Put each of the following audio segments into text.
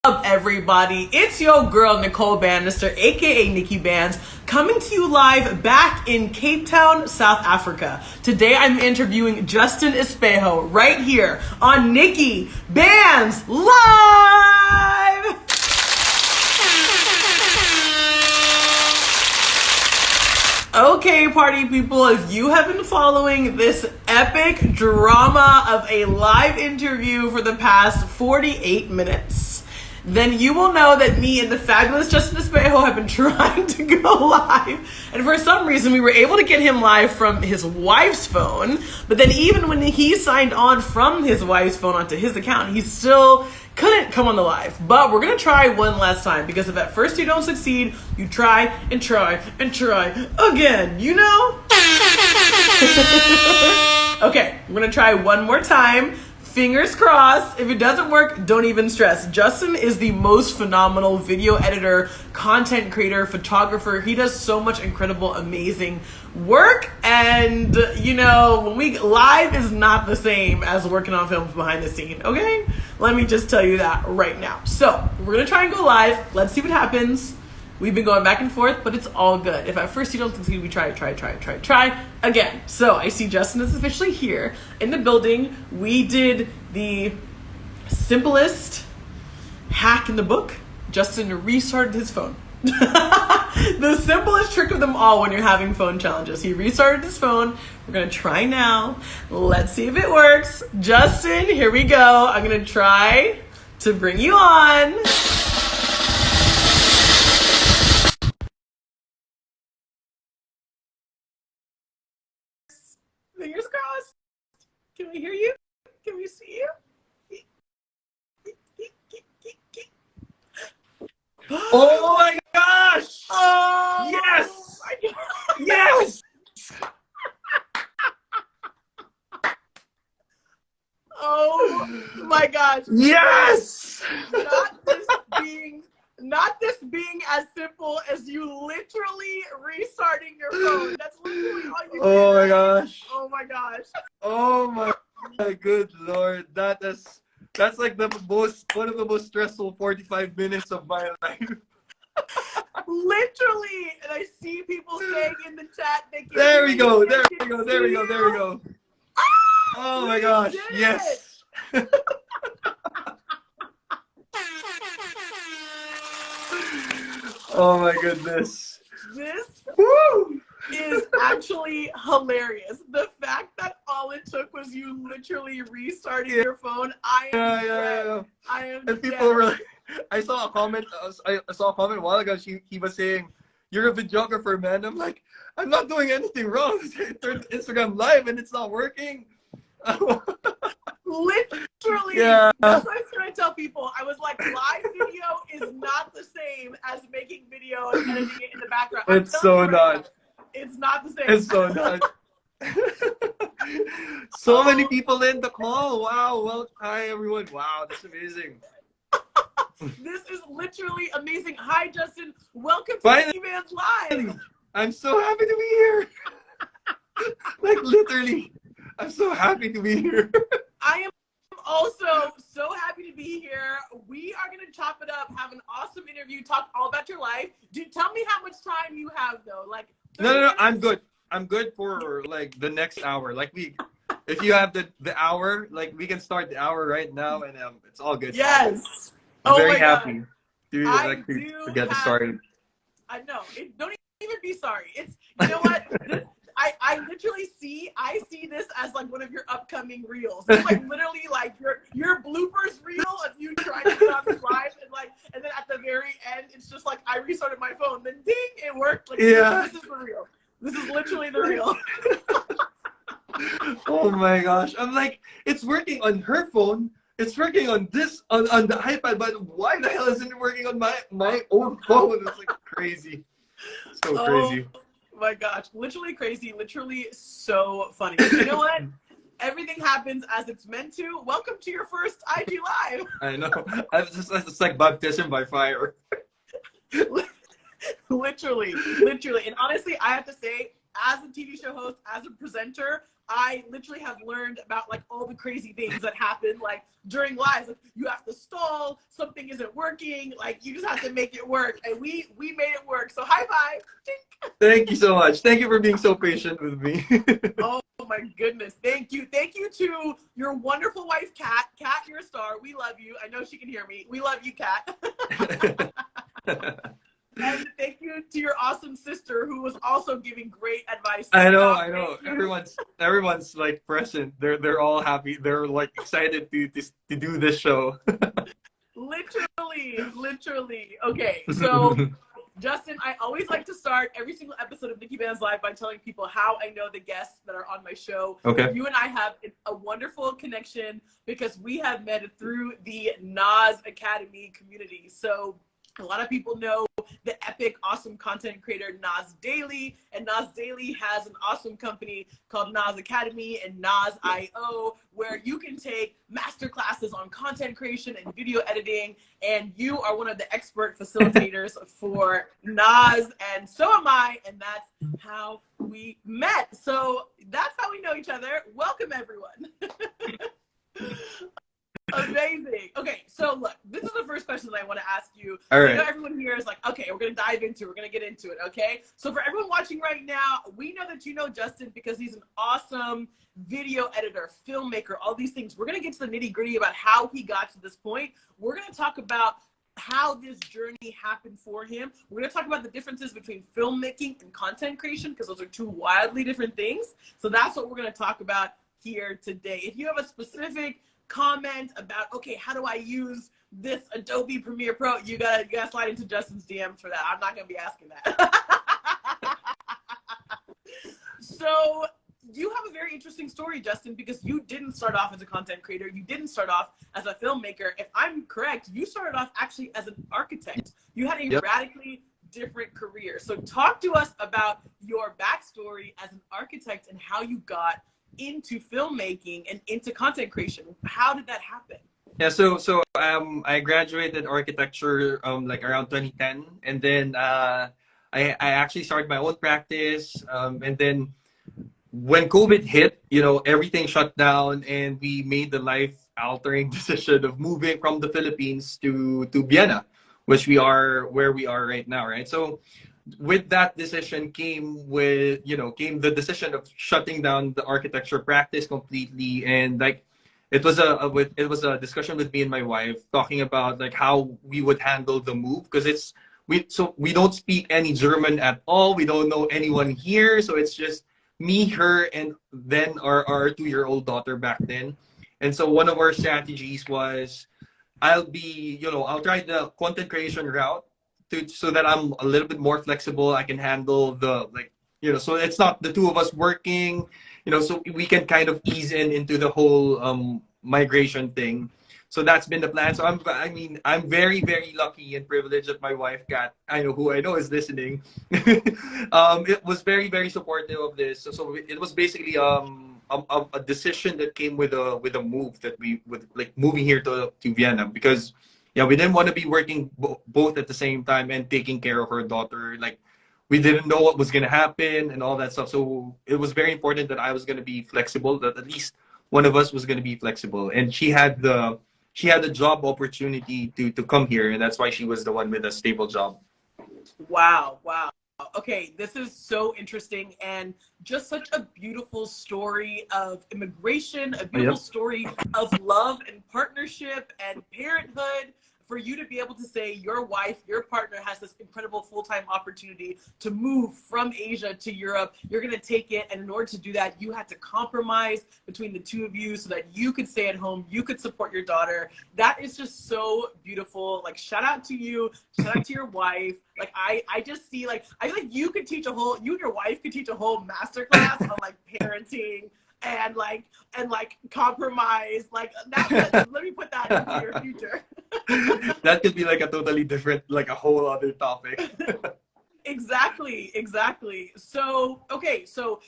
up, everybody? It's your girl Nicole Banister, aka NIKKI BANZ, coming to you live back in Cape Town, South Africa. Today I'm interviewing Justin Espejo right here on NIKKI BANZ Live! Okay, party people, if you have been following this epic drama of a live interview for the past 48 minutes, then you will know that me and the fabulous Justin Espejo have been trying to go live. And for some reason, we were able to get him live from his wife's phone. But then even when he signed on from his wife's phone onto his account, he still couldn't come on the live. But we're going to try one last time, because if at first you don't succeed, you try and try and try again, you know? Okay, we're going to try one more time. Fingers crossed. If it doesn't work, don't even stress. Justin is the most phenomenal video editor, content creator, photographer. He does so much incredible, amazing work. And, you know, when we live is not the same as working on films behind the scene, okay? Let me just tell you that right now. So, we're going to try and go live. Let's see what happens. We've been going back and forth, but it's all good. If at first you don't succeed, we try again. So I see Justin is officially here in the building. We did the simplest hack in the book. Justin restarted his phone. The simplest trick of them all when you're having phone challenges. He restarted his phone. We're gonna try now. Let's see if it works. Justin, here we go. I'm gonna try to bring you on. Fingers crossed. Can we hear you? Can we see you? Oh my gosh! Oh! Yes! My God. Yes! Oh my gosh. Yes! Not this being as simple as you literally restarting your phone. That's literally all you Oh did. my gosh! Oh my gosh. Oh my good lord! That's like one of the most stressful 45 minutes of my life. Literally, and I see people saying in the chat they can. There we go! There we go! There we go! There we go! Oh my gosh! Yes! Oh my goodness! This Woo! is actually hilarious. The fact that all it took was you literally restarting your phone. I am dead. I am And dead. people were like, I saw a comment a while ago. He was saying, "You're a videographer, man." I'm like, I'm not doing anything wrong. I turned Instagram live and it's not working. Literally, Yeah. that's what I was trying to tell people. I was like, live video is not the same as making video and editing it in the background. It's so not. It's not the same. It's so not. So many people in the call. Wow. Well, hi everyone. Wow, that's amazing. This is literally amazing. Hi, Justin. Welcome to Finally. NIKKI BANZ Live. I'm so happy to be here. Like literally, I'm so happy to be here. I am also so happy to be here. We are going to chop it up, have an awesome interview, talk all about your life. Tell me how much time you have, though. Like, No, I'm good. I'm good for like the next hour. Like if you have the hour, like we can start the hour right now, and it's all good. Yes. I'm very my happy God. to get this started. I know. Don't even be sorry. It's, you know what? I literally see this as like one of your upcoming reels. It's like literally like your bloopers reel of you trying to get on this live, and then at the very end it's just like I restarted my phone, then ding, it worked. Like, yeah. This is the reel. This is literally the reel. Oh my gosh. I'm like, it's working on her phone. It's working on this on the iPad, but why the hell isn't it working on my own phone? It's like crazy. So crazy. Oh my gosh, literally crazy, literally so funny. You know what? Everything happens as it's meant to. Welcome to your first IG Live. I know. It's like baptism by fire. Literally. And honestly, I have to say, as a TV show host, as a presenter, I literally have learned about like all the crazy things that happen like during lives. Like you have to stall, something isn't working, like you just have to make it work. And we made it work. So high five. Tink. Thank you so much. Thank you for being so patient with me. Oh my goodness. Thank you. Thank you to your wonderful wife, Kat. Kat, you're a star. We love you. I know she can hear me. We love you, Kat. And thank you to your awesome sister who was also giving great advice. I know. Everyone's like present. They're all happy. They're like excited to do this show. Literally. Okay, so Justin, I always like to start every single episode of NIKKI BANZ Live by telling people how I know the guests that are on my show. Okay. You and I have a wonderful connection because we have met through the Nas Academy community. So a lot of people know the epic, awesome content creator Nas Daily, and Nas Daily has an awesome company called Nas Academy and Nas.io, where you can take master classes on content creation and video editing, and you are one of the expert facilitators for Nas, and so am I, and that's how we met. So that's how we know each other. Welcome, everyone. Amazing. Okay, so look, this is the first question that I want to ask you. All right. I know everyone here is like, okay, we're going to dive into it. We're going to get into it, okay? So for everyone watching right now, we know that you know Justin because he's an awesome video editor, filmmaker, all these things. We're going to get to the nitty gritty about how he got to this point. We're going to talk about how this journey happened for him. We're going to talk about the differences between filmmaking and content creation because those are two wildly different things. So that's what we're going to talk about here today. If you have a specific comment about, okay, how do I use this Adobe Premiere Pro, you gotta slide into Justin's DMs for that. I'm not gonna be asking that. So you have a very interesting story, Justin, because you didn't start off as a content creator. You didn't start off as a filmmaker. If I'm correct, you started off actually as an architect. You had a radically different career. So talk to us about your backstory as an architect and how you got into filmmaking and into content creation. How did that happen? Yeah, so I graduated architecture like around 2010, and then I actually started my own practice, and then when COVID hit, you know, everything shut down, and we made the life-altering decision of moving from the Philippines to Vienna, which where we are right now, right? So with that decision came the decision of shutting down the architecture practice completely, and like it was a discussion with me and my wife talking about like how we would handle the move, because we don't speak any German at all, we don't know anyone here, so it's just me, her, and then our 2-year-old daughter back then. And so one of our strategies was I'll try the content creation route so that I'm a little bit more flexible. I can handle so it's not the two of us working, so we can kind of ease into the whole migration thing. So that's been the plan. So I'm very, very lucky and privileged that my wife, Kat, who I know is listening, it was very, very supportive of this. So it was basically a decision that came with a move that we would like moving here to Vienna, because we didn't want to be working both at the same time and taking care of her daughter. Like, we didn't know what was going to happen and all that stuff. So it was very important that I was going to be flexible, that at least one of us was going to be flexible. And she had the job opportunity to come here, and that's why she was the one with a stable job. Wow. Okay, this is so interesting and just such a beautiful story of immigration, a beautiful story of love and partnership and parenthood. For you to be able to say your wife, your partner has this incredible full-time opportunity to move from Asia to Europe, you're going to take it. And in order to do that, you had to compromise between the two of you so that you could stay at home, you could support your daughter. That is just so beautiful. Like, shout out to you, shout out to your wife. Like, I just see, like, I feel like you and your wife could teach a whole masterclass on like parenting and compromise. Like, that, let me put that into your future. That could be like a totally different, like a whole other topic. Exactly. So, okay, so,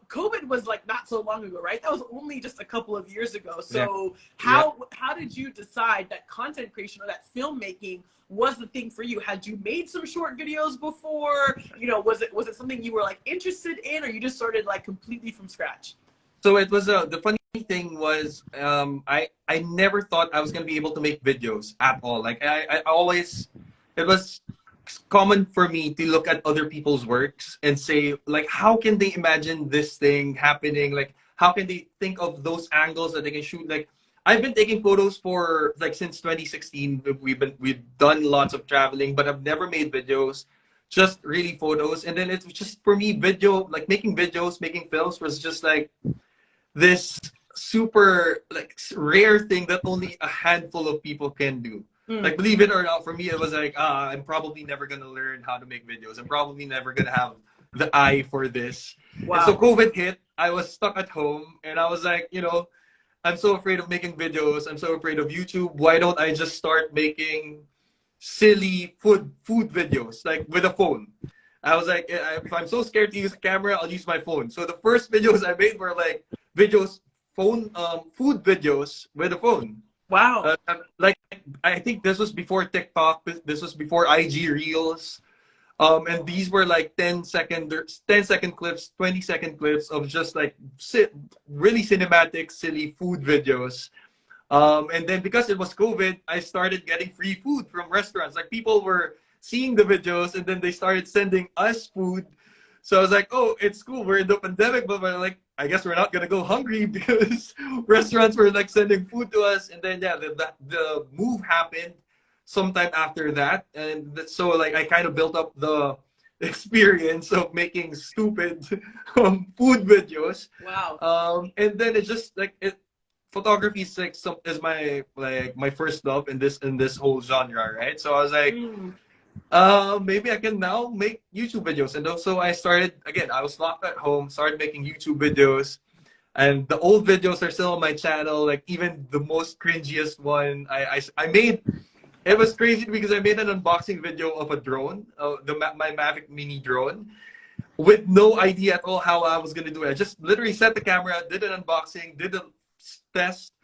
COVID was like not so long ago, right? That was only just a couple of years ago. So how did you decide that content creation or that filmmaking was the thing for you? Had you made some short videos before? Was it something you were like interested in, or you just started like completely from scratch? So it was the funny thing was I never thought I was gonna be able to make videos at all. Like I always it was common for me to look at other people's works and say like how can they imagine this thing happening? Like how can they think of those angles that they can shoot? Like I've been taking photos for like since 2016. We've done lots of traveling, but I've never made videos. Just really photos, and then it's just for me video like making videos, making films was just like this super like rare thing that only a handful of people can do. Like believe it or not, for me it was like I'm probably never gonna learn how to make videos. I'm probably never gonna have the eye for this. And so Wow. COVID hit. I was stuck at home, and I was like, I'm so afraid of making videos. I'm so afraid of YouTube. Why don't I just start making silly food videos like with a phone? I was like, if I'm so scared to use a camera, I'll use my phone. So the first videos I made were like videos, food videos with a phone. Wow. Like I think this was before TikTok. This was before IG Reels. And these were like 10-second clips, 20-second clips of just like really cinematic, silly food videos. And then because it was COVID, I started getting free food from restaurants. Like people were seeing the videos and then they started sending us food. So I was like, oh, it's cool. We're in the pandemic, but we're like, I guess we're not gonna go hungry because restaurants were like sending food to us. And then yeah, the move happened sometime after that, and so like I kind of built up the experience of making stupid food videos. Wow. And then it just like it photography is like is my first love in this whole genre, right? So I was like, maybe I can now make YouTube videos. And also I started again, I was locked at home, started making YouTube videos. And the old videos are still on my channel. Like even the most cringiest one, I made. It was crazy because I made an unboxing video of a drone, my Mavic Mini drone, with no idea at all how I was gonna do it. I just literally set the camera, did an unboxing, did a test.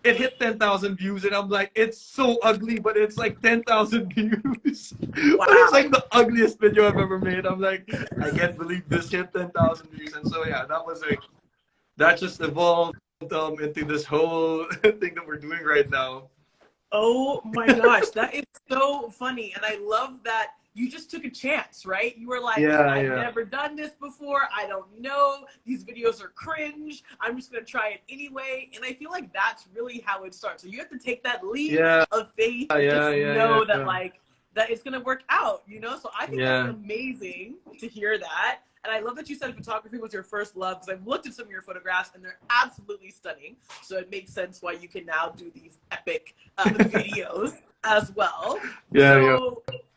It hit 10,000 views, and I'm like, it's so ugly, but it's like 10,000 views. But it's Wow. like the ugliest video I've ever made. I'm like, I can't believe this hit 10,000 views. And so yeah, that was like that just evolved into this whole thing that we're doing right now. Oh my gosh, that is so funny. And I love that you just took a chance, right? You were like, Yeah, I've yeah. never done this before. I don't know. These videos are cringe. I'm just going to try it anyway. And I feel like that's really how it starts. So you have to take that leap Yeah, of faith and yeah, just yeah, know that, yeah. like, that it's going to work out, you know? So I think that's Yeah. amazing to hear that. And I love that you said photography was your first love, because I've looked at some of your photographs and they're absolutely stunning. So it makes sense why you can now do these epic videos as well. Yeah, yeah.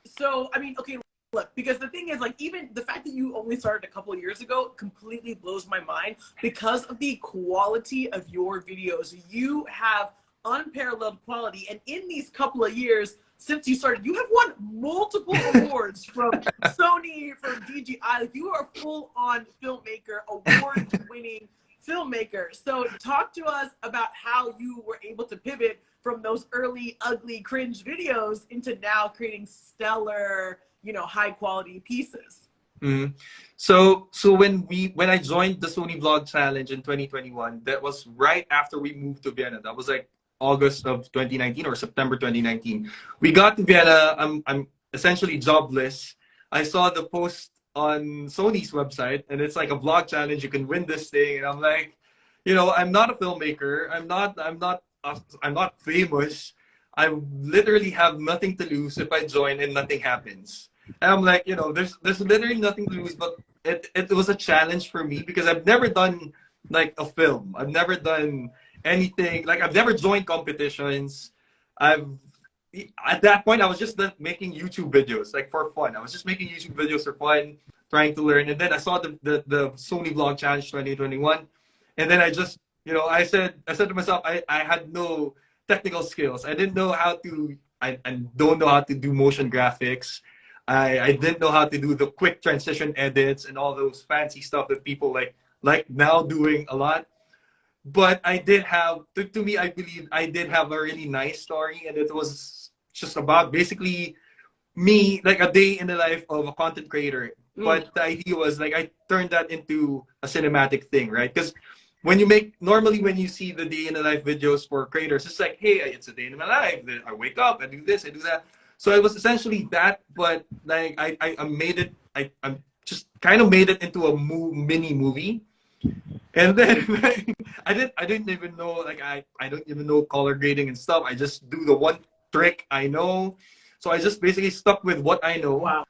So I mean, okay, look, because the thing is, like, even the fact that you only started a couple of years ago completely blows my mind because of the quality of your videos. You have unparalleled quality, and in these couple of years since you started, you have won multiple awards from Sony, from DJI. Like, you are a full-on filmmaker, award-winning filmmaker. So talk to us about how you were able to pivot from those early, ugly, cringe videos into now creating stellar, you know, high-quality pieces. Mm. So when I joined the Sony Vlog Challenge in 2021, that was right after we moved to Vienna. That was like August of 2019 or September 2019. We got to Vienna. I'm essentially jobless. I saw the post on Sony's website, and it's like a vlog challenge. You can win this thing, and I'm like, I'm not a filmmaker. I'm not famous. I literally have nothing to lose if I join and nothing happens. And I'm like, there's literally nothing to lose, but it was a challenge for me because I've never done like a film. I've never done anything like I've never joined competitions. I've At that point I was just making YouTube videos like for fun. I was just making YouTube videos for fun, trying to learn. And then I saw the Sony Vlog Challenge 2021, and then I just I said to myself, I had no technical skills. I didn't know how to. I don't know how to do motion graphics. I didn't know how to do the quick transition edits and all those fancy stuff that people like now doing a lot. But I did have to me, I believe I did have a really nice story, and it was just about basically me, like a day in the life of a content creator. But the idea was like I turned that into a cinematic thing, right? Because when you make, normally when you see the day in the life videos for creators, it's like, hey, it's a day in my life. I wake up, I do this, I do that. So it was essentially that, but like I made it, I just kind of made it into a mini movie. And then like, I didn't even know, like I don't even know color grading and stuff. I just do the one trick I know. So I just basically stuck with what I know. Wow.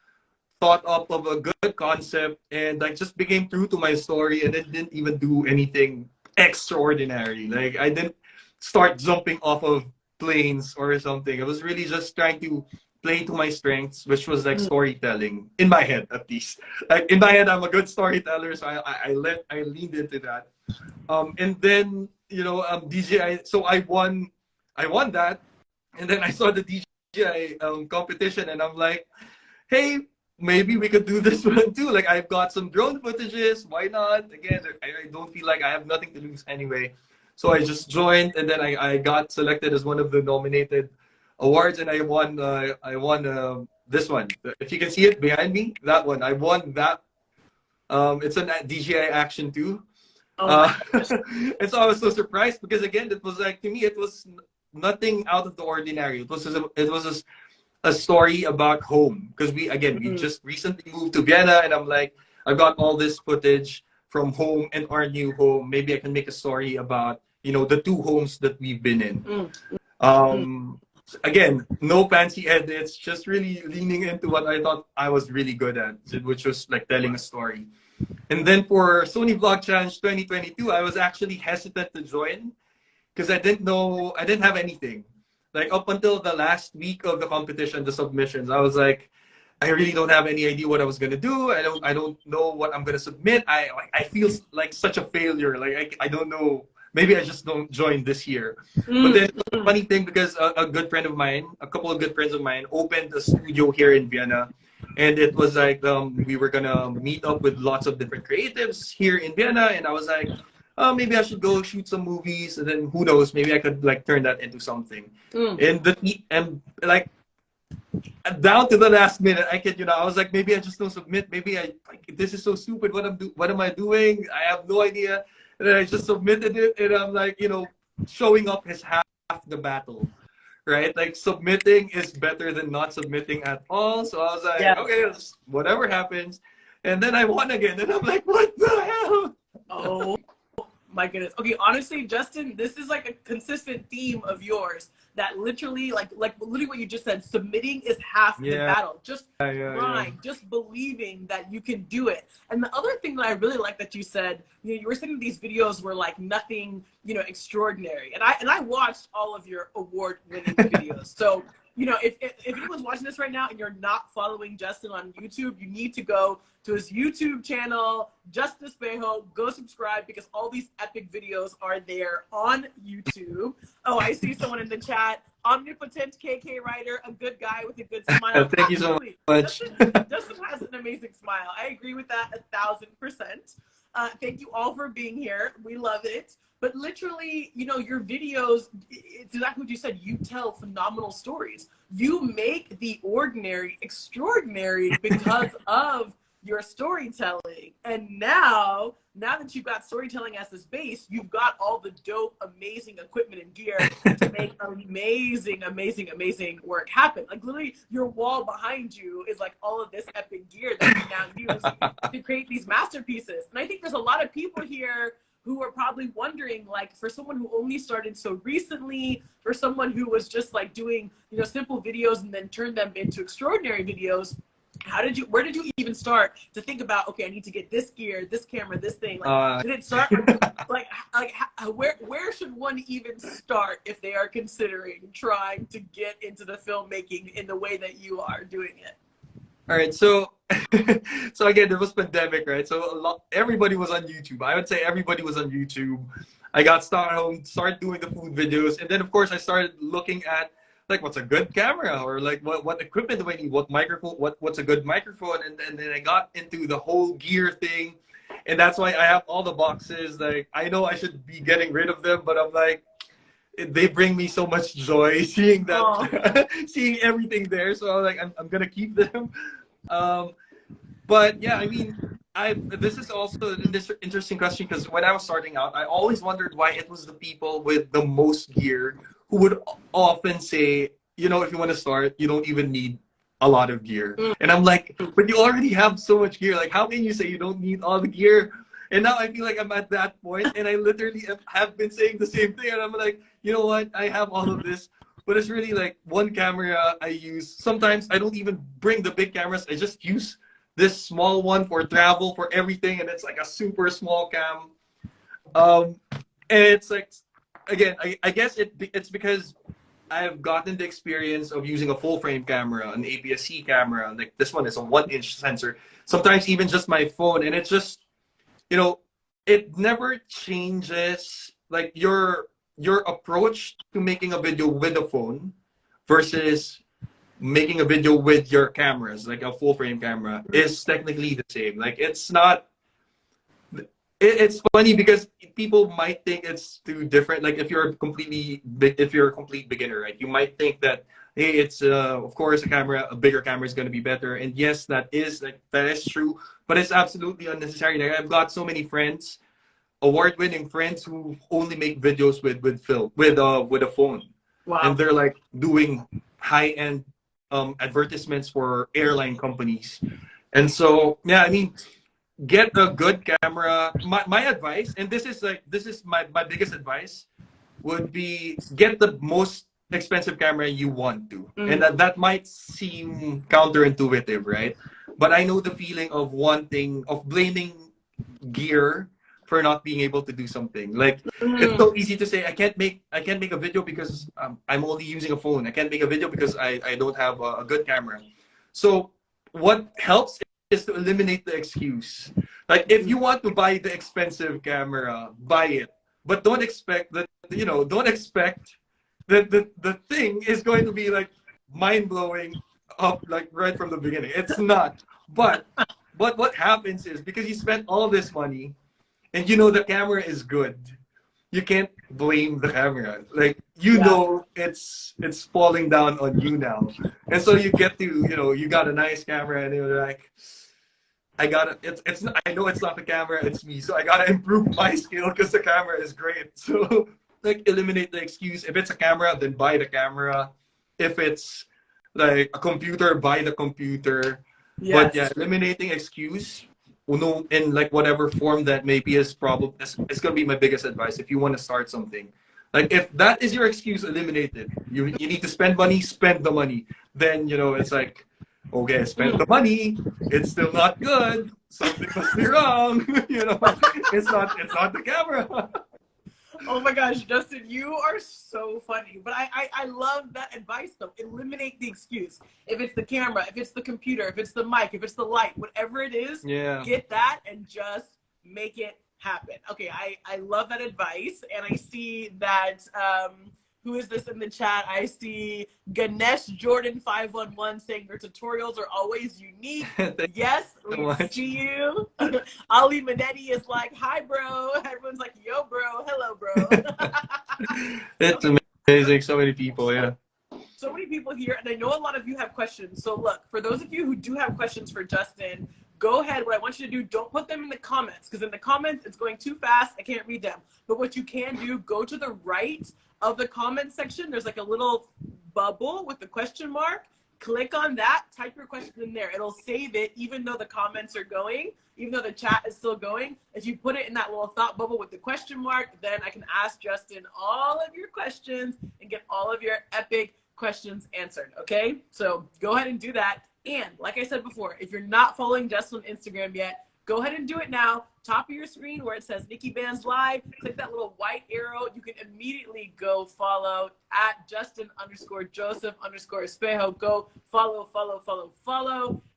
Thought up of a good concept, and like just became true to my story, and it didn't even do anything extraordinary. Like I didn't start jumping off of planes or something. I was really just trying to play to my strengths, which was like storytelling in my head, at least. Like in my head, I'm a good storyteller, so I leaned into that. And then DJI. So I won that, and then I saw the DJI competition, and I'm like, hey, maybe we could do this one too. Like I've got some drone footages. Why not? Again, I don't feel like I have nothing to lose anyway. So I just joined, and then I got selected as one of the nominated awards, and I won this one. If you can see it behind me, that one. I won that. It's a DJI Action 2. Oh and so I was so surprised because again, it was like, to me, it was nothing out of the ordinary. It was just a story about home, because we just recently moved to Vienna, and I'm like, I've got all this footage from home and our new home. Maybe I can make a story about the two homes that we've been in. Again, no fancy edits, just really leaning into what I thought I was really good at, which was like telling a story. And then for Sony Vlog Challenge 2022, I was actually hesitant to join because I didn't have anything. Like up until the last week of the competition, the submissions, I was like, I really don't have any idea what I was gonna do. I don't know what I'm gonna submit. I feel like such a failure. Like I don't know. Maybe I just don't join this year. But then the funny thing, because a good friend of mine, a couple of good friends of mine, opened a studio here in Vienna, and it was like we were gonna meet up with lots of different creatives here in Vienna, and I was like, oh, maybe I should go shoot some movies, and then who knows, maybe I could like turn that into something. And like down to the last minute, I was like, maybe I just don't submit. Maybe this is so stupid. What am I doing? I have no idea. And then I just submitted it, and I'm like, showing up is half the battle, right? Like submitting is better than not submitting at all. So I was like, okay, whatever happens. And then I won again, and I'm like, what the hell? Oh my goodness. Okay, honestly, Justin, this is like a consistent theme of yours. That literally, like literally what you just said, submitting is half the battle. Just grind, just believing that you can do it. And the other thing that I really like that you said, you were saying these videos were like nothing, extraordinary. And I watched all of your award-winning videos. So, if anyone's watching this right now and you're not following Justin on YouTube, you need to go to his YouTube channel, Just Espejo. Go subscribe, because all these epic videos are there on YouTube. Oh, I see someone in the chat. Omnipotent KK writer, a good guy with a good smile. Thank you so much. Justin has an amazing smile. I agree with that 1,000%. Thank you all for being here. We love it. But literally, your videos, it's exactly what you said. You tell phenomenal stories. You make the ordinary extraordinary because of your storytelling. And now that you've got storytelling as this base, you've got all the dope, amazing equipment and gear to make amazing, amazing, amazing work happen. Like literally your wall behind you is like all of this epic gear that you now use to create these masterpieces. And I think there's a lot of people here who are probably wondering, like, for someone who only started so recently, for someone who was just like doing, simple videos and then turned them into extraordinary videos, where did you even start to think about, okay, I need to get this gear, this camera, this thing? Like, did it start where should one even start if they are considering trying to get into the filmmaking in the way that you are doing it? All right, so again, there was pandemic, right? So everybody was on YouTube. I would say everybody was on YouTube. I got started doing the food videos, and then of course I started looking at like what's a good camera, or like what equipment do I need, what microphone, what's a good microphone, and then I got into the whole gear thing, and that's why I have all the boxes. Like I know I should be getting rid of them, but I'm like, they bring me so much joy seeing that, seeing everything there. So I'm like, I'm gonna keep them. But yeah, I mean, This is also an interesting question because when I was starting out, I always wondered why it was the people with the most gear who would often say, you know, if you want to start, you don't even need a lot of gear. And I'm like, but you already have so much gear. Like, how can you say you don't need all the gear? And now I feel like I'm at that point, and I literally have been saying the same thing. And I'm like, you know what? I have all of this, but it's really like one camera I use. Sometimes I don't even bring the big cameras. I just use this small one for travel, for everything, and it's like a super small cam. And it's like, again, I guess it's because I've gotten the experience of using a full frame camera, an APS-C camera. Like this one is a 1-inch sensor. Sometimes even just my phone, and it's just, you know, it never changes. Like your approach to making a video with a phone versus making a video with your cameras, like a full frame camera, is technically the same. Like it's not. It's funny because people might think it's too different. Like if you're if you're a complete beginner, right? You might think that hey, it's of course a bigger camera is going to be better. And yes, that is true, but it's absolutely unnecessary. Like I've got so many friends, award-winning friends who only make videos with a phone, and Wow. they're like doing high-end advertisements for airline companies. And so yeah, I mean, get a good camera. My advice, and this is my biggest advice, would be get the most expensive camera you want to. And that might seem counterintuitive, right? But I know the feeling of blaming gear for not being able to do something. Like it's so easy to say I can't make a video because I'm only using a phone. I can't make a video because I don't have a good camera. So what helps is to eliminate the excuse. Like if you want to buy the expensive camera, buy it. But don't expect that, you know, don't expect that the thing is going to be like mind blowing up like right from the beginning. It's not. But what happens is because you spent all this money and you know the camera is good, you can't blame the camera. Like you Yeah. know it's falling down on you now. And so you get to, you know, you got a nice camera and you're like, I gotta. It's. I know it's not the camera. It's me. So I gotta improve my skill because the camera is great. So like eliminate the excuse. If it's a camera, then buy the camera. If it's like a computer, buy the computer. But yeah, Yes. eliminating excuse. Uno in like whatever form that may be is probably it's gonna be my biggest advice if you want to start something. Like if that is your excuse, eliminate it. You need to spend money, spend the money. Then you know it's like okay, I spent the money. It's still not good. Something must be wrong. You know, it's not the camera. Oh my gosh, Justin, you are so funny. But I love that advice though. Eliminate the excuse. If it's the camera, if it's the computer, if it's the mic, if it's the light, whatever it is, Yeah. get that and just make it happen. Okay, I love that advice. And I see that who is this in the chat? I see Ganesh Jordan 511 saying their tutorials are always unique. Thank Yes, you so we much. see you. Ali Manetti is like, hi, bro. Everyone's like, yo, bro. Hello, bro. It's Okay, amazing. So many people. Yeah. so many people here, and I know a lot of you have questions. So look, for those of you who do have questions for Justin, go ahead. What I want you to do, don't put them in the comments, because in the comments, it's going too fast. I can't read them. But what you can do, go to the right of the comment section. There's like a little bubble with the question mark. Click on that, type your question in there. It'll save it even though the comments are going, even though the chat is still going. If you put it in that little thought bubble with the question mark, then I can ask Justin all of your questions and get all of your epic questions answered, okay? So go ahead and do that. And like I said before, if you're not following Justin on Instagram yet, go ahead and do it now. Top of your screen where it says NIKKI BANZ Live, click that little white arrow. You can immediately go follow at Justin_Joseph_Espejo. Go follow.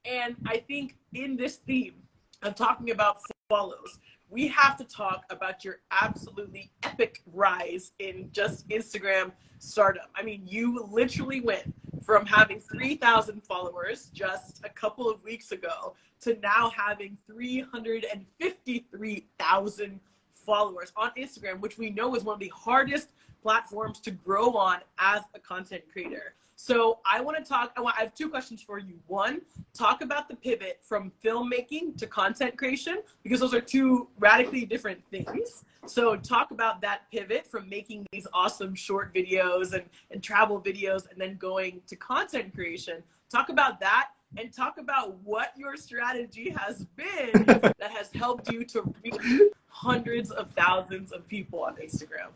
And I think in this theme of talking about follows, we have to talk about your absolutely epic rise in just Instagram stardom. I mean, you literally went from having 3,000 followers just a couple of weeks ago to now having 353,000 followers on Instagram, which we know is one of the hardest platforms to grow on as a content creator. So I want to talk, I have two questions for you. One, talk about the pivot from filmmaking to content creation, because those are two radically different things. So talk about that pivot from making these awesome short videos and travel videos and then going to content creation. Talk about that, and talk about what your strategy has been that has helped you to reach hundreds of thousands of people on Instagram.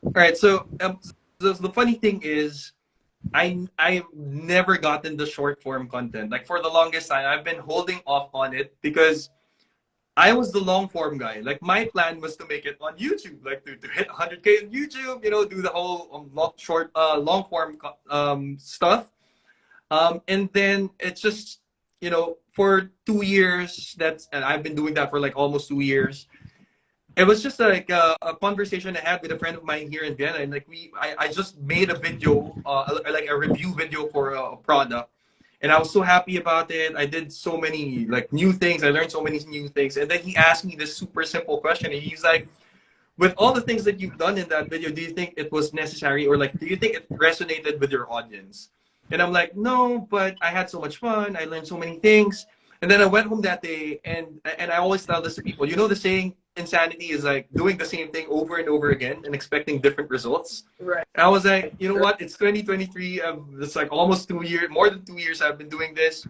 All right, so the funny thing is, I've never gotten the short form content. Like for the longest time, I've been holding off on it because I was the long form guy. Like my plan was to make it on YouTube, like to hit 100K on YouTube, you know, do the whole long form stuff. And then it's just, you know, for 2 years, and I've been doing that for like almost 2 years. It was just like a conversation I had with a friend of mine here in Vienna, and like I just made a video, like a review video for a product, and I was so happy about it. I did so many like new things. I learned so many new things, and then he asked me this super simple question, and he's like, "With all the things that you've done in that video, do you think it was necessary, or like, do you think it resonated with your audience?" And I'm like, "No, but I had so much fun. I learned so many things." And then I went home that day, and I always tell this to people. You know the saying, insanity is like doing the same thing over and over again and expecting different results. Right. And I was like, you know what? It's 2023. It's like almost 2 years, more than 2 years I've been doing this.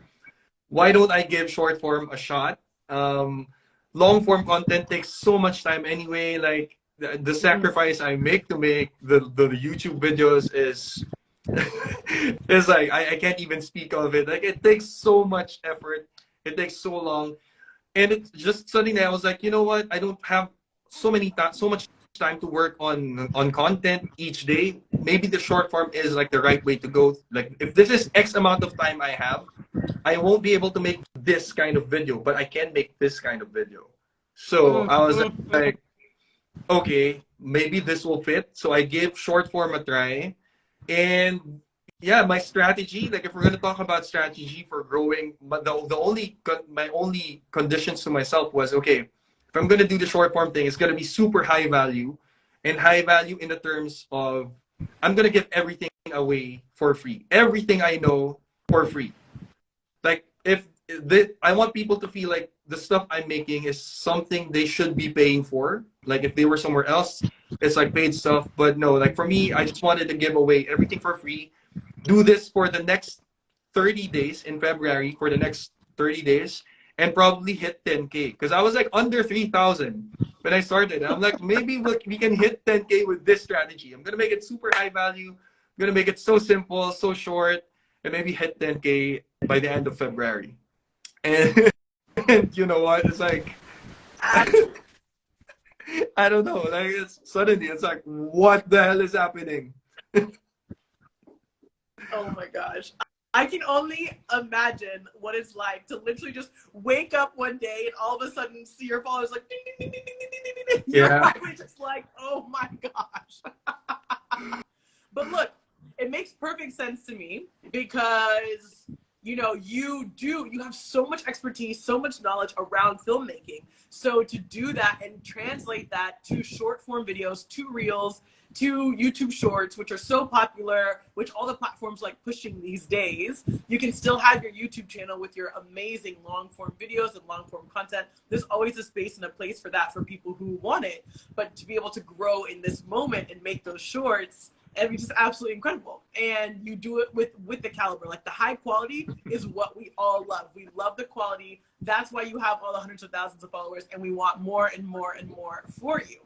Why don't I give short form a shot? Long form content takes so much time anyway. Like the sacrifice I make to make the YouTube videos is it's like I can't even speak of it. Like it takes so much effort. It takes so long. And it's just suddenly I was like, you know what? I don't have so much time to work on content each day. Maybe the short form is like the right way to go. Like if this is X amount of time I have, I won't be able to make this kind of video, but I can make this kind of video. So I was like, okay, maybe this will fit. So I gave short form a try, and yeah, my strategy, like if we're gonna talk about strategy for growing, but my only conditions to myself was, okay, if I'm gonna do the short form thing, it's gonna be super high value, and high value in the terms of I'm gonna give everything away for free, everything I know for free. Like I want people to feel like the stuff I'm making is something they should be paying for. Like if they were somewhere else, it's like paid stuff, but no, like for me, I just wanted to give away everything for free. Do this for the next 30 days in February, for the next 30 days, and probably hit 10K. Because I was like under 3,000 when I started. I'm like, maybe we can hit 10K with this strategy. I'm going to make it super high value. I'm going to make it so simple, so short, and maybe hit 10K by the end of February. And, and you know what? It's like, I don't know. Like suddenly, it's like, what the hell is happening? Oh my gosh. I can only imagine what it's like to literally just wake up one day and all of a sudden see your followers like ding, ding, ding, ding, ding, ding, ding, ding. Yeah. You're just like, oh my gosh. But look, it makes perfect sense to me because, you know, you have so much expertise, so much knowledge around filmmaking. So to do that and translate that to short form videos, to reels, to YouTube Shorts, which are so popular, which all the platforms like pushing these days, you can still have your YouTube channel with your amazing long form videos and long form content. There's always a space and a place for that for people who want it. But to be able to grow in this moment and make those shorts, it's just absolutely incredible. And you do it with the caliber. Like the high quality is what we all love. We love the quality. That's why you have all the hundreds of thousands of followers, and we want more and more and more for you.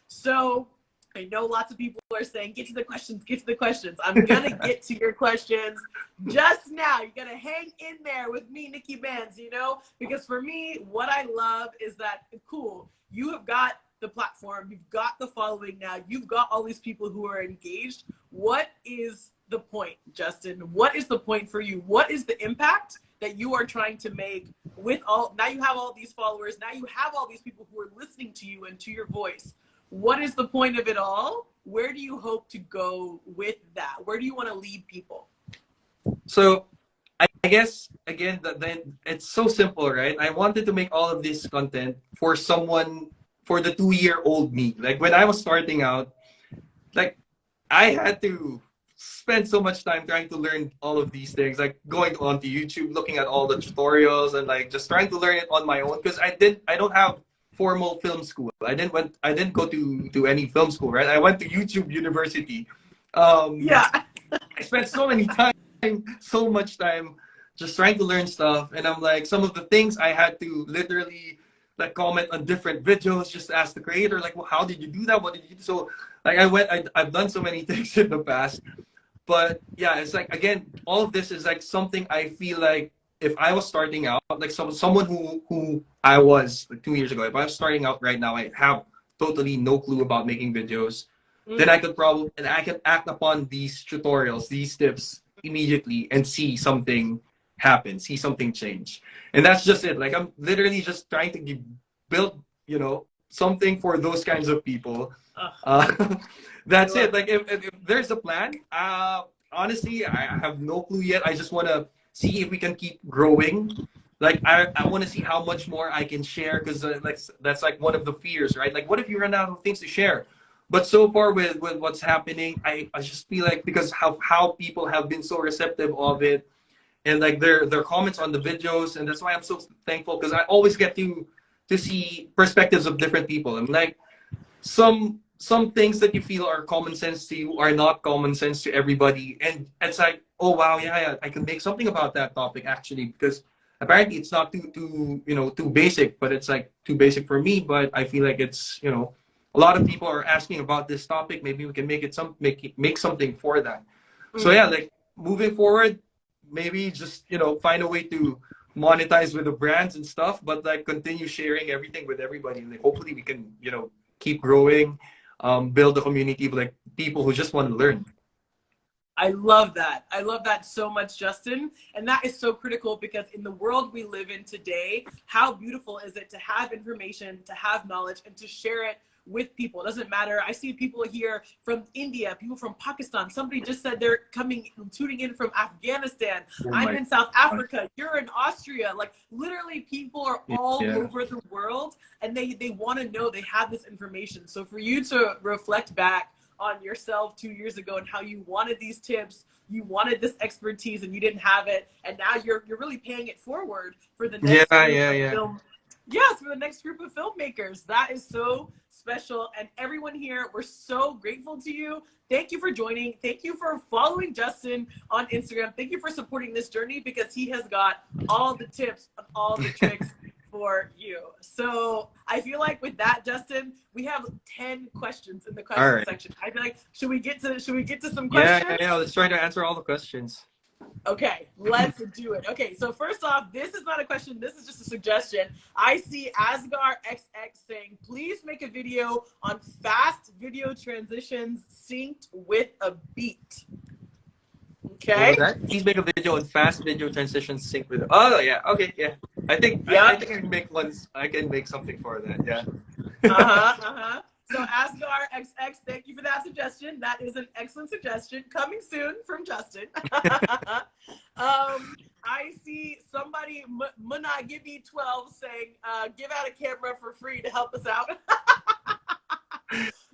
So I know lots of people are saying, get to the questions, get to the questions. I'm going to get to your questions just now. You're going to hang in there with me, NIKKI BANZ, you know? Because for me, what I love is that, cool, you have got the platform, you've got the following now, you've got all these people who are engaged. What is the point, Justin? What is the point for you? What is the impact that you are trying to make with now you have all these followers, now you have all these people who are listening to you and to your voice. What is the point of it all? Where do you hope to go with that? Where do you want to lead people? So I guess, again, then it's so simple, right? I wanted to make all of this content for someone, for the 2-year-old me. Like when I was starting out, like I had to spent so much time trying to learn all of these things, like going onto YouTube, looking at all the tutorials, and like just trying to learn it on my own because I don't have formal film school. I didn't go to any film school, right? I went to YouTube University. Yeah. I spent so much time just trying to learn stuff, and I'm like, some of the things I had to literally like comment on different videos, just ask the creator, like, well, how did you do that? What did you do? So like I've done so many things in the past, but yeah, it's like, again, all of this is like something I feel like if I was starting out, like someone who I was like 2 years ago, if I was starting out right now, I have totally no clue about making videos, then I could act upon these tutorials, these tips immediately and see something happen, see something change. And that's just it. Like, I'm literally just trying to build, something for those kinds of people. That's it. Like, if there's a plan, honestly, I have no clue yet. I just want to see if we can keep growing. Like, I want to see how much more I can share, because like, that's like one of the fears, right? Like, what if you run out of things to share? But so far with what's happening, I just feel like, because how people have been so receptive of it, and like their comments on the videos, and that's why I'm so thankful, because I always get to see perspectives of different people. And like, some things that you feel are common sense to you are not common sense to everybody, and it's like, oh wow, yeah, I can make something about that topic actually, because apparently it's not too basic, but it's like too basic for me. But I feel like it's, a lot of people are asking about this topic. Maybe we can make something for that. So yeah, like, moving forward, maybe just find a way to monetize with the brands and stuff, but like continue sharing everything with everybody. Like, hopefully we can keep growing, build a community of like people who just want to learn. I love that. I love that so much, Justin. And that is so critical, because in the world we live in today, how beautiful is it to have information, to have knowledge, and to share it with people. It doesn't matter. I see people here from India, people from Pakistan. Somebody just said they're tuning in from Afghanistan. I'm in South Africa. You're in Austria. Like, literally, people are all over the world, and they want to know they have this information. So for you to reflect back on yourself 2 years ago and how you wanted these tips, you wanted this expertise, and you didn't have it, and now you're really paying it forward for the next film. Yes, for the next group of filmmakers. That is so special. And everyone here, we're so grateful to you. Thank you for joining. Thank you for following Justin on Instagram. Thank you for supporting this journey, because he has got all the tips and all the tricks for you. So I feel like with that, Justin, we have 10 questions in the question section. I feel like, should we get to some questions? Yeah. Let's try to answer all the questions. Okay, let's do it. Okay, so first off, this is not a question, this is just a suggestion. I see Asgar XX saying, please make a video on fast video transitions synced with a beat. Okay. Please make a video on fast video transitions synced with. Oh yeah, okay, yeah. I think I can make ones. I can make something for that. Yeah. So Asgar XX, thank you for that suggestion. That is an excellent suggestion. Coming soon from Justin. I see somebody, Muna Give Me 12, saying, give out a camera for free to help us out.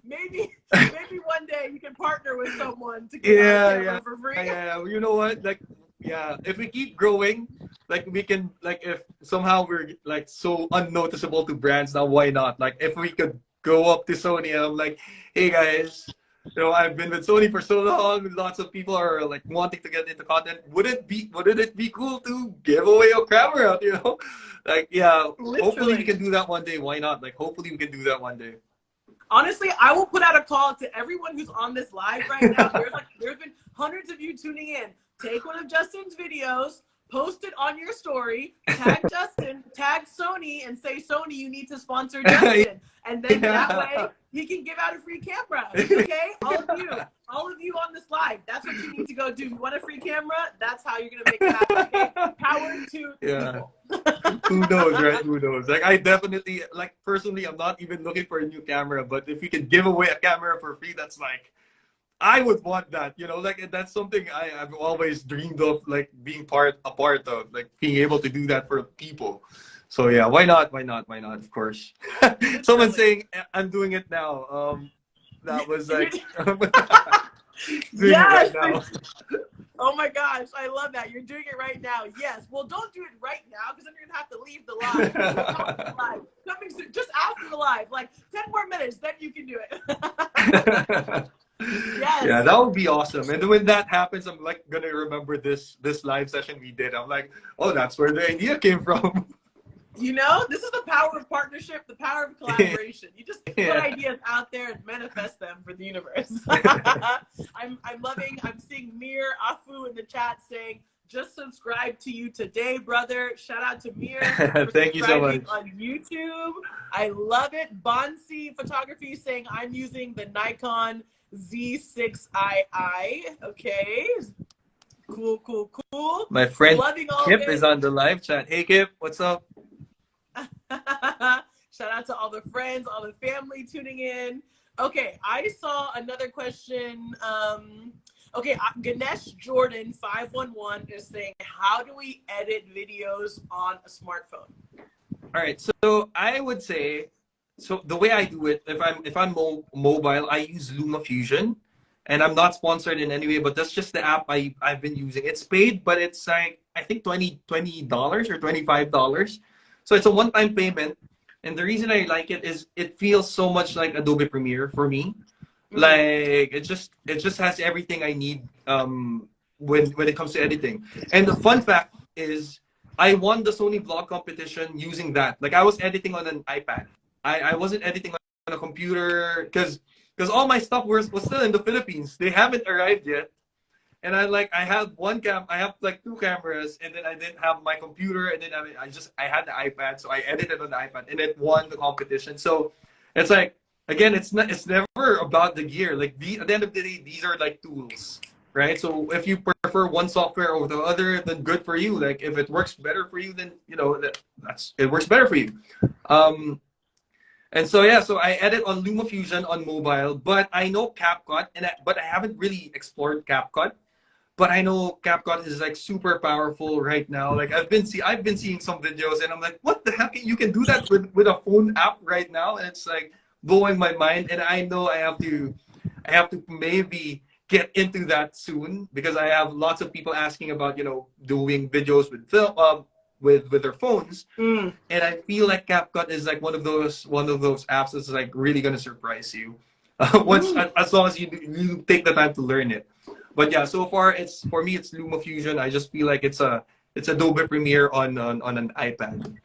Maybe one day you can partner with someone to give out a camera for free. Yeah, you know what? Like, yeah, if we keep growing, like, we can, like, if somehow we're like so unnoticeable to brands now, why not? Like, if we could go up to Sony and I'm like, hey guys, I've been with Sony for so long, lots of people are like wanting to get into content. Wouldn't it be cool to give away a camera? Like, yeah, literally. Hopefully we can do that one day. Why not? Like, hopefully we can do that one day. Honestly, I will put out a call to everyone who's on this live right now. There's been hundreds of you tuning in. Take one of Justin's videos, post it on your story, tag Justin, tag Sony, and say, Sony, you need to sponsor Justin. And then that way he can give out a free camera. Okay? All of you on this live, that's what you need to go do. You want a free camera? That's how you're gonna make it happen. Okay? Power to people. Who knows, right? Who knows? Like, I definitely, like, personally, I'm not even looking for a new camera, but if you can give away a camera for free, that's like, I would want that, like, that's something I've always dreamed of, like, being a part of, like, being able to do that for people. So yeah, why not? Of course. Someone saying I'm doing it now. That was like Doing it right Yes. now. Oh my gosh, I love that. You're doing it right now. Yes. Well, don't do it right now because then you're gonna have to leave the live. We'll talk to the live. Coming soon. Just after the live, like 10 more minutes, then you can do it. Yeah, Yes. that would be awesome. And when that happens, I'm like gonna remember this live session we did. I'm like, oh, that's where the idea came from. You know, this is the power of partnership, the power of collaboration. You just put Yeah. ideas out there and manifest them for the universe. I'm loving, I'm seeing Mir Afu in the chat saying, just subscribe to you today, brother. Shout out to Mir for Thank you so subscribing much. on YouTube. I love it. Bonsi Photography saying, I'm using the Nikon Z6II. Okay. Cool, cool, cool. My friend Loving all Kip of it. is on the live chat. Hey Kip, what's up? Shout out to all the friends, all the family tuning in. Okay, I saw another question. Okay, Ganesh Jordan 511 is saying, how do we edit videos on a smartphone? All right, so I would say, so the way I do it, if I'm mobile, I use LumaFusion, and I'm not sponsored in any way, but that's just the app I've been using. It's paid, but it's like I think $20 or $25. So it's a one-time payment, and the reason I like it is it feels so much like Adobe Premiere for me. Like it just has everything I need when it comes to editing. And the fun fact is I won the Sony vlog competition using that. Like I was editing on an iPad. I wasn't editing on a computer because all my stuff was still in the Philippines. They haven't arrived yet. And I have I have like two cameras, and then I didn't have my computer, and then I had the iPad, so I edited on the iPad, and it won the competition. So it's like again, it's never about the gear. Like at the end of the day, these are like tools, right? So if you prefer one software over the other, then good for you. Like if it works better for you, then you know that's it works better for you. Um, and so yeah, so I edit on LumaFusion on mobile, but I know CapCut, but I haven't really explored CapCut. But I know CapCut is like super powerful right now. Like I've been seeing some videos, and I'm like, what the heck? You can do that with a phone app right now, and it's like blowing my mind. And I know I have to maybe get into that soon because I have lots of people asking about doing videos with film with their phones, Mm. and I feel like CapCut is like one of those apps that's like really gonna surprise you as long as you take the time to learn it. But yeah, so far it's for me it's LumaFusion. I just feel like it's Adobe Premiere on an iPad.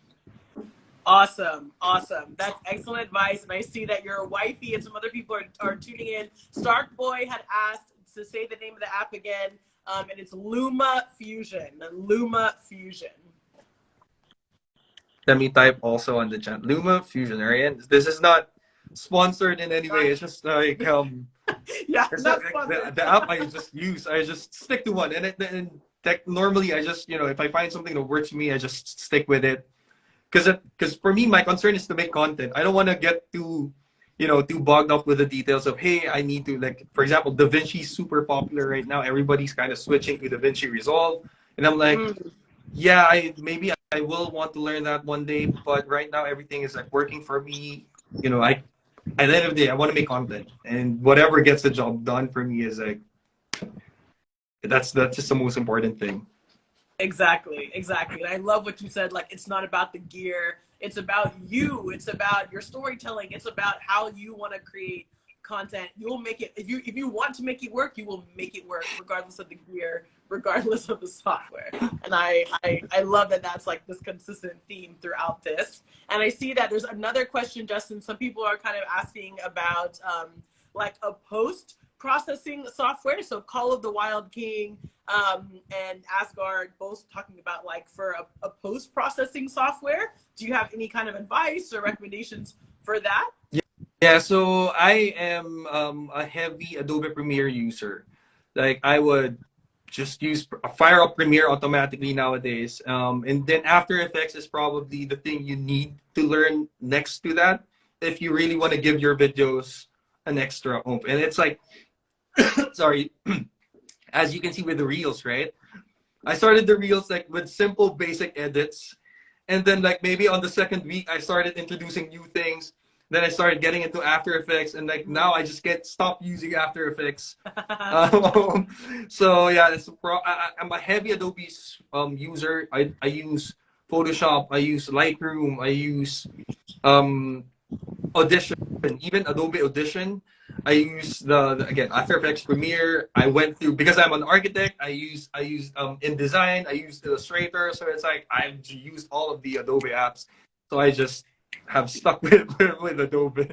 Awesome, awesome. That's excellent advice. And I see that your wifey and some other people are tuning in. Stark Boy had asked to say the name of the app again, and it's LumaFusion. LumaFusion. Let me type also on the chat. LumaFusion, right? This is not sponsored in any way. It's just like Yeah, it's not like sponsored. the app I just use. I just stick to one, normally I just if I find something that works for me, I just stick with it. Because for me, my concern is to make content. I don't want to get too bogged up with the details of hey, I need to like for example, DaVinci is super popular right now. Everybody's kind of switching to DaVinci Resolve, and I'm like, yeah, maybe I will want to learn that one day, but right now everything is like working for me. At the end of the day, I want to make content, and whatever gets the job done for me is like that's just the most important thing. Exactly, exactly. And I love what you said. Like, it's not about the gear. It's about you. It's about your storytelling. It's about how you want to create content. You'll make it. If you want to make it work, you will make it work, regardless of the gear, regardless of the software. And I love that that's like this consistent theme throughout this. And I see that there's another question, Justin. Some people are kind of asking about like a post processing software. So Call of the Wild King and Asgard both talking about like for a post processing software. Do you have any kind of advice or recommendations for that? Yeah, so I am a heavy Adobe Premiere user. Like I would just fire up Premiere automatically nowadays. And then After Effects is probably the thing you need to learn next to that if you really want to give your videos an extra oomph. And it's like, sorry, as you can see with the reels, right? I started the reels like with simple basic edits. And then like maybe on the second week, I started introducing new things. Then I started getting into After Effects, and like now I just get stop using After Effects. Um, so yeah, I'm a heavy Adobe user. I use Photoshop, I use Lightroom, I use um, Audition, even Adobe Audition. I use again After Effects, Premiere. I went through because I'm an architect. I use InDesign. I use Illustrator. So it's like I've used all of the Adobe apps. So I just have stuck with Adobe.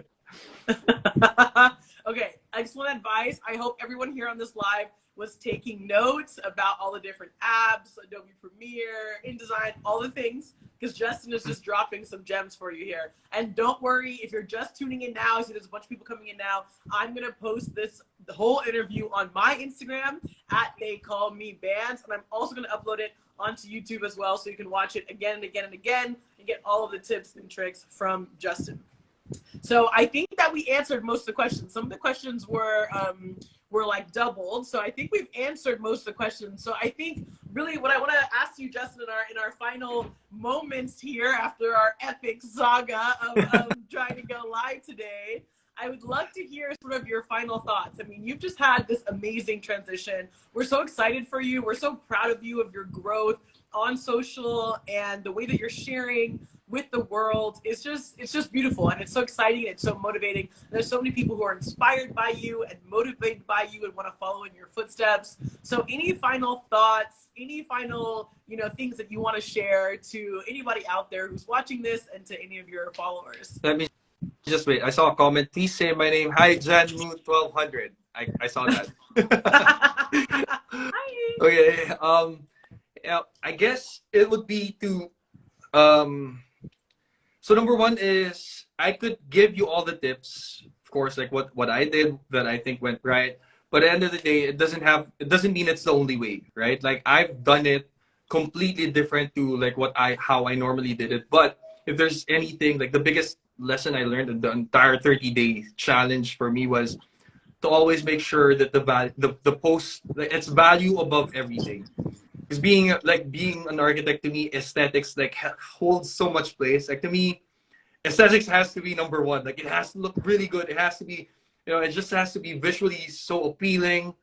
Okay, excellent advice. I hope everyone here on this live was taking notes about all the different apps, Adobe Premiere, InDesign, all the things, because Justin is just dropping some gems for you here. And don't worry, if you're just tuning in now, see there's a bunch of people coming in now, I'm going to post the whole interview on my Instagram at NIKKI BANZ, and I'm also going to upload it onto YouTube as well, so you can watch it again and again and again and get all of the tips and tricks from Justin. So I think that we answered most of the questions. Some of the questions were like doubled. So I think we've answered most of the questions. So I think really what I want to ask you, Justin, in our final moments here after our epic saga of trying to go live today, I would love to hear sort of your final thoughts. I mean, you've just had this amazing transition. We're so excited for you. We're so proud of you, of your growth on social and the way that you're sharing with the world. It's just beautiful, and it's so exciting, and it's so motivating. There's so many people who are inspired by you and motivated by you and want to follow in your footsteps. So any final thoughts, any final things that you want to share to anybody out there who's watching this and to any of your followers? Let me just wait. I saw a comment. Please say my name. Hi, Janmu 1200. I saw that. Hi. Okay. I guess it would be to So number one is I could give you all the tips, of course, like what I did that I think went right. But at the end of the day, it doesn't mean it's the only way, right? Like I've done it completely different to like how I normally did it. But if there's anything, like the biggest lesson I learned in the entire 30-day challenge for me was to always make sure that the post, like, it's value above everything. Because being an architect, to me, aesthetics like holds so much place. Like to me, aesthetics has to be number one. Like it has to look really good. It has to be, it just has to be visually so appealing.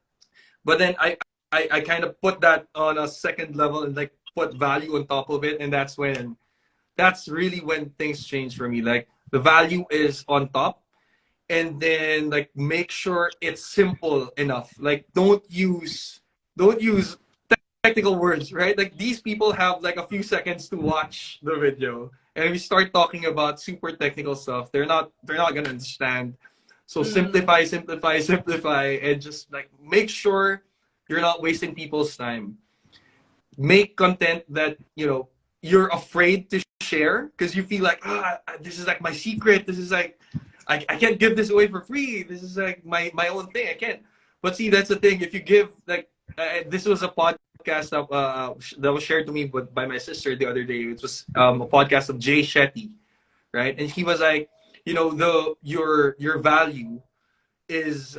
But then I kind of put that on a second level and like put value on top of it, and that's really when things change for me. Like the value is on top, and then like make sure it's simple enough. Like don't use technical words, right? Like these people have like a few seconds to watch the video, and we start talking about super technical stuff. They're not gonna understand. So simplify, and just like make sure you're not wasting people's time. Make content that you're afraid to share because you feel like this is like my secret. This is like I can't give this away for free. This is like my own thing. I can't. But see, that's the thing. If you give like this was a podcast that was shared to me by my sister the other day. It was a podcast of Jay Shetty, right? And he was like, your value is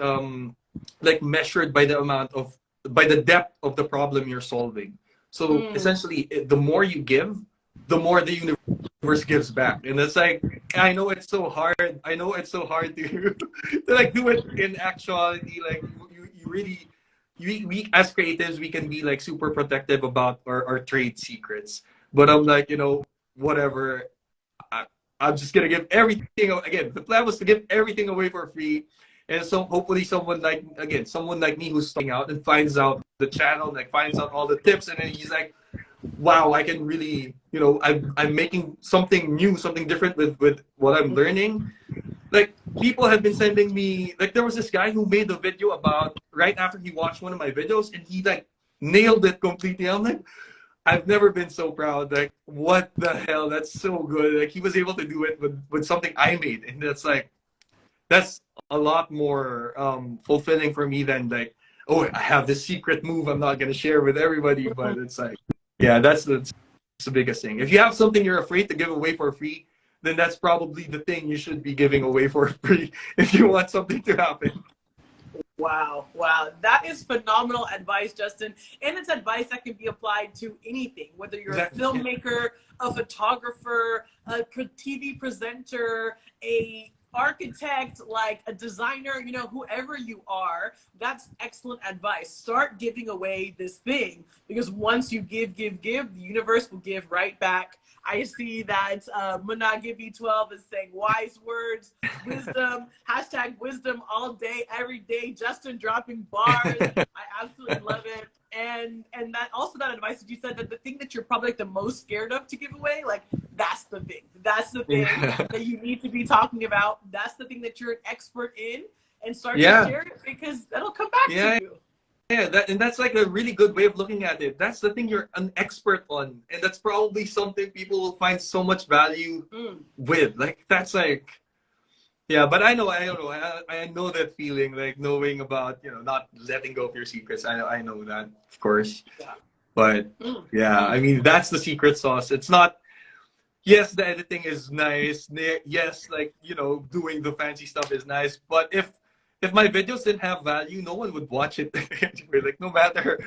like measured by the depth of the problem you're solving. So essentially, the more you give, the more the universe gives back. And it's like I know it's so hard. I know it's so hard to to like do it in actuality. Like you really. We as creatives, we can be like super protective about our trade secrets, but I'm like, whatever. I'm just gonna give everything. Again, the plan was to give everything away for free, and so hopefully someone like me who's starting out and finds out the channel, like finds out all the tips, and then he's like, wow, I can really, I'm making something new, something different with what I'm learning. Like people have been sending me, like there was this guy who made a video about right after he watched one of my videos, and he like nailed it completely. I'm like, I've never been so proud. Like what the hell, that's so good. Like he was able to do it with something I made, and that's a lot more fulfilling for me than like, oh, I have this secret move I'm not gonna share with everybody. But it's like, yeah, that's the biggest thing. If you have something you're afraid to give away for free, then that's probably the thing you should be giving away for free if you want something to happen. Wow. That is phenomenal advice, Justin. And it's advice that can be applied to anything, whether you're a filmmaker, a photographer, a TV presenter, a architect, like a designer, you know, whoever you are, that's excellent advice. Start giving away this thing, because once you give, the universe will give right back. I see that Munagibi12 is saying wise words, wisdom, hashtag wisdom all day, every day. Justin dropping bars. I absolutely love it. And that also, that advice that you said, that the thing that you're probably like the most scared of to give away, like that's the thing. That's the thing that you need to be talking about. That's the thing that you're an expert in, and start to share it, because that'll come back to you. Yeah, that's like a really good way of looking at it. That's the thing you're an expert on, and that's probably something people will find so much value with. Like that's like, yeah. But I know that feeling, like knowing about, you know, not letting go of your secrets. I know that, of course. Yeah. But yeah, I mean that's the secret sauce. It's not. Yes, the editing is nice. Yes, like, you know, doing the fancy stuff is nice. But if my videos didn't have value, no one would watch it. Like no matter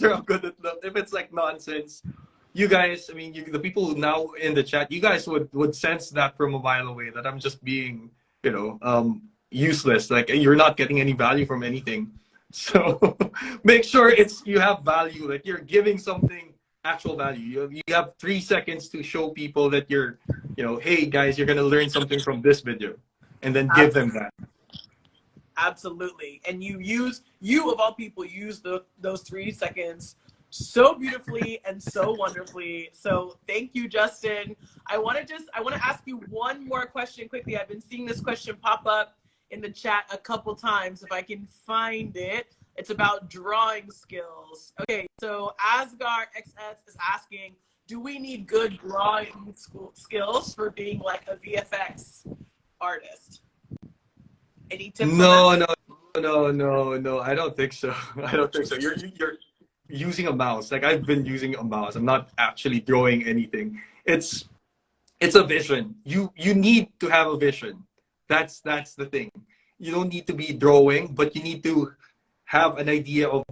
how good it looked, if it's like nonsense, you guys, I mean, the people now in the chat, you guys would sense that from a mile away, that I'm just being, you know, useless. Like you're not getting any value from anything. So make sure you have value. Like you're giving something actual value. You have 3 seconds to show people that you're, you know, hey guys, you're gonna learn something from this video, and then give them that. Absolutely. And you of all people use those 3 seconds so beautifully and so wonderfully. So thank you, Justin. I want to ask you one more question quickly. I've been seeing this question pop up in the chat a couple times. If I can find it, it's about drawing skills. Okay, so Asgar XS is asking, do we need good drawing skills for being like a VFX artist? Any tips? No. I don't think so. I don't think so. You're using a mouse. Like I've been using a mouse. I'm not actually drawing anything. It's a vision. You need to have a vision. That's the thing. You don't need to be drawing, but you need to have an idea of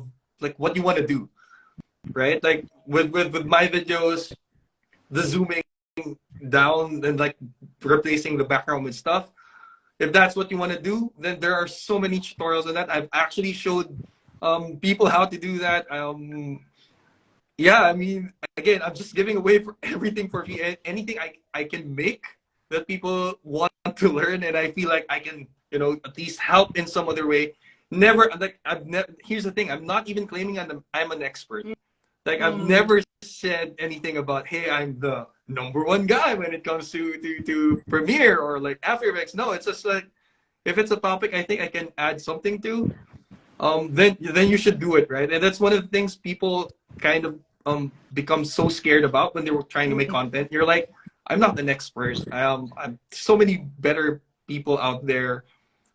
like what you want to do, right? Like with my videos, the zooming down and like replacing the background with stuff. If that's what you want to do, then there are so many tutorials on that. I've actually showed people how to do that. Yeah, I mean, again, I'm just giving away for everything for free. Anything I can make that people want to learn, and I feel like I can, you know, at least help in some other way. Never, like, here's the thing, I'm not even claiming I'm an expert. Like, I've never said anything about, hey, I'm the #1 guy when it comes to Premiere or like After Effects. No, it's just like, if it's a topic I think I can add something to, then you should do it, right? And that's one of the things people kind of become so scared about when they were trying to make content. You're like, I'm not an expert. I'm so many better people out there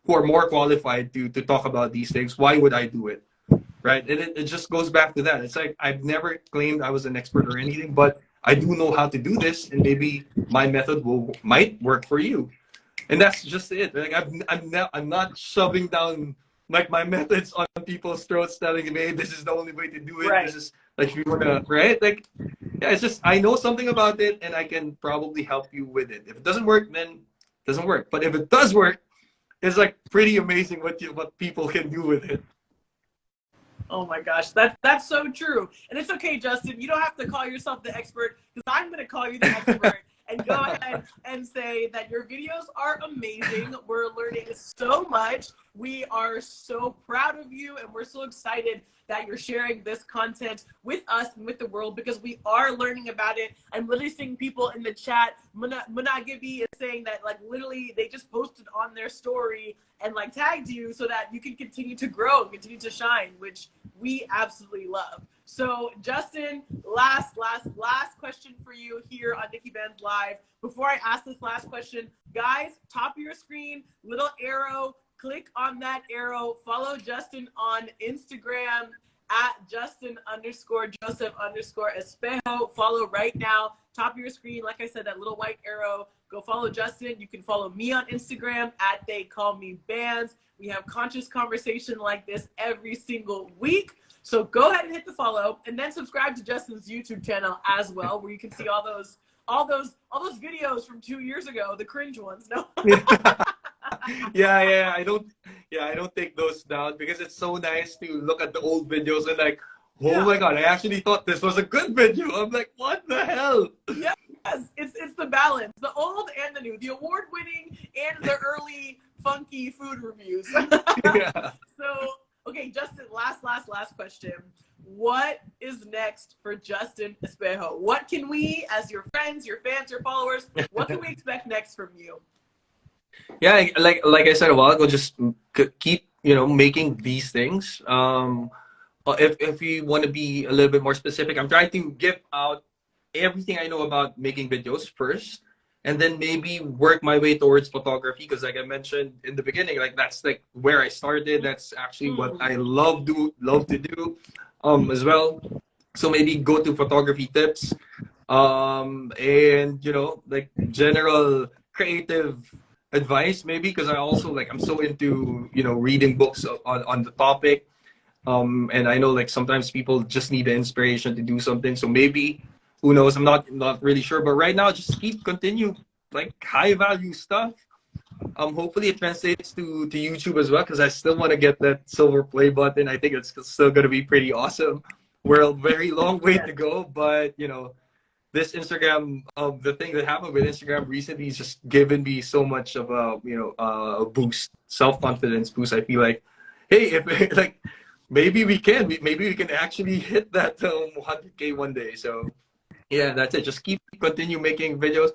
who are more qualified to talk about these things. Why would I do it? Right? And it just goes back to that. It's like, I've never claimed I was an expert or anything, but I do know how to do this, and maybe my method might work for you. And that's just it. Like I'm not shoving down like my methods on people's throats, telling them, hey, this is the only way to do it. Right. This is like, if you wanna, right? Like, yeah, it's just, I know something about it, and I can probably help you with it. If it doesn't work, then it doesn't work. But if it does work, it's like pretty amazing what people can do with it. Oh my gosh, that's so true. And it's okay, Justin. You don't have to call yourself the expert, because I'm going to call you the expert and go ahead and say that your videos are amazing. We're learning so much. We are so proud of you, and we're so excited that you're sharing this content with us and with the world, because we are learning about it. I'm literally seeing people in the chat. Munagibi is saying that, like, literally they just posted on their story and like tagged you so that you can continue to grow and continue to shine, which we absolutely love. So Justin, last question for you here on NIKKI BANZ Live. Before I ask this last question, guys, top of your screen, little arrow, click on that arrow, follow Justin on Instagram at Justin_Joseph_Espejo. Follow right now, top of your screen. Like I said, that little white arrow, go follow Justin. You can follow me on Instagram at They Call Me Bands. We have conscious conversation like this every single week. So go ahead and hit the follow, and then subscribe to Justin's YouTube channel as well, where you can see all those videos from 2 years ago, the cringe ones. No. Yeah, I don't take those down because it's so nice to look at the old videos and like, oh Yeah. my god, I actually thought this was a good video. I'm like, what the hell? Yes, it's the balance, the old and the new, the award-winning and the early funky food reviews. Yeah. So, okay, Justin, last question. What is next for Justin Espejo? What can we, as your friends, your fans, your followers, what can we expect next from you? Yeah, like I said a while ago, just keep making these things. If you want to be a little bit more specific, I'm trying to give out everything I know about making videos first, and then maybe work my way towards photography. Because like I mentioned in the beginning, like that's like where I started. That's actually what I love to do, as well. So maybe go to photography tips, and like general creative advice maybe because I also like I'm so into reading books on the topic, and I know like sometimes people just need the inspiration to do something. So maybe, who knows? I'm not really sure. But right now, just continue like high value stuff. Hopefully it translates to YouTube as well because I still want to get that silver play button. I think it's still gonna be pretty awesome. We're a very long way to go, but this Instagram, the thing that happened with Instagram recently is just given me so much of a a boost, self confidence boost. I feel like, hey, if like maybe we can actually hit that 100K one day. So yeah, that's it. Just continue making videos.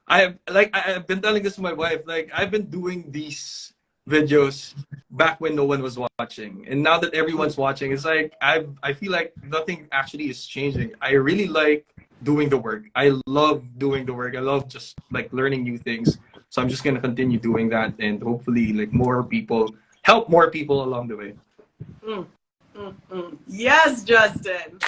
I've been telling this to my wife. Like I've been doing these videos back when no one was watching, and now that everyone's watching, it's like I feel like nothing actually is changing. I really like doing the work. I love doing the work. I love just like learning new things. So I'm just gonna continue doing that, and hopefully, like help more people along the way. Yes, Justin.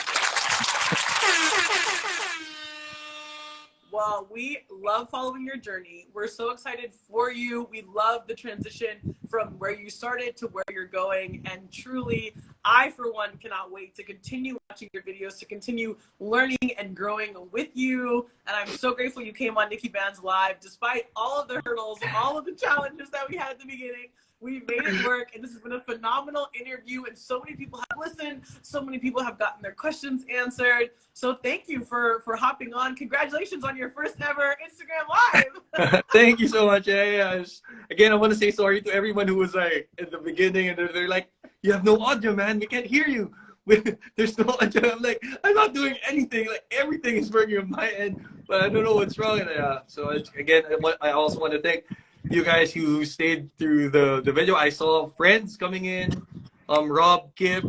Well, we love following your journey. We're so excited for you. We love the transition from where you started to where you're going. And truly, I, for one, cannot wait to continue watching your videos, to continue learning and growing with you. And I'm so grateful you came on NIKKI BANZ Live, despite all of the hurdles, all of the challenges that we had at the beginning. We made it work, and this has been a phenomenal interview, and so many people have listened. So many people have gotten their questions answered. So thank you for hopping on. Congratulations on your first ever Instagram Live. Thank you so much. Yeah. Again, I want to say sorry to everyone who was like at the beginning, and they're like, you have no audio, man. We can't hear you. There's no audio. I'm like, I'm not doing anything. Like everything is working on my end, but I don't know what's wrong. And so again, I also want to thank you guys who stayed through the video. I saw friends coming in, Rob, Kip,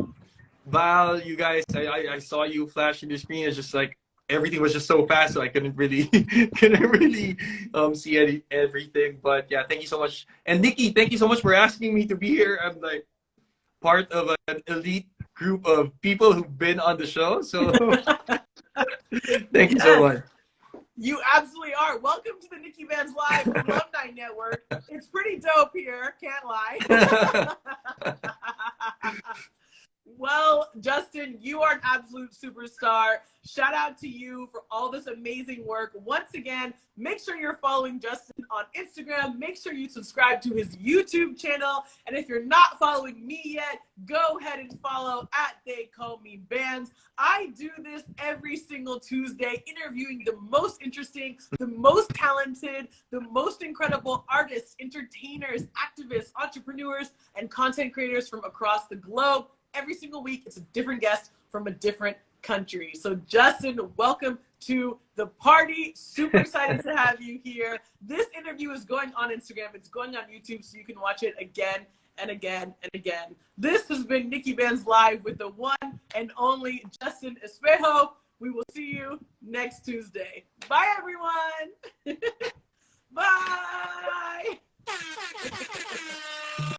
Val, you guys. I saw you flash in the screen. It's just like everything was just so fast, so I couldn't really see everything. But yeah, thank you so much. And Nikki, thank you so much for asking me to be here. I'm like part of an elite group of people who've been on the show. So thank you so much. You absolutely are. Welcome to the NIKKI BANZ Live Alumni Network. It's pretty dope here, can't lie. Well, Justin, you are an absolute superstar. Shout out to you for all this amazing work. Once again, make sure you're following Justin on Instagram. Make sure you subscribe to his YouTube channel. And if you're not following me yet, go ahead and follow at They Call Me Bands. I do this every single Tuesday, interviewing the most interesting, the most talented, the most incredible artists, entertainers, activists, entrepreneurs, and content creators from across the globe. Every single week, it's a different guest from a different country. So Justin, welcome to the party. Super excited to have you here. This interview is going on Instagram. It's going on YouTube, so you can watch it again and again and again. This has been NIKKI BANZ Live with the one and only Justin Espejo. We will see you next Tuesday. Bye, everyone.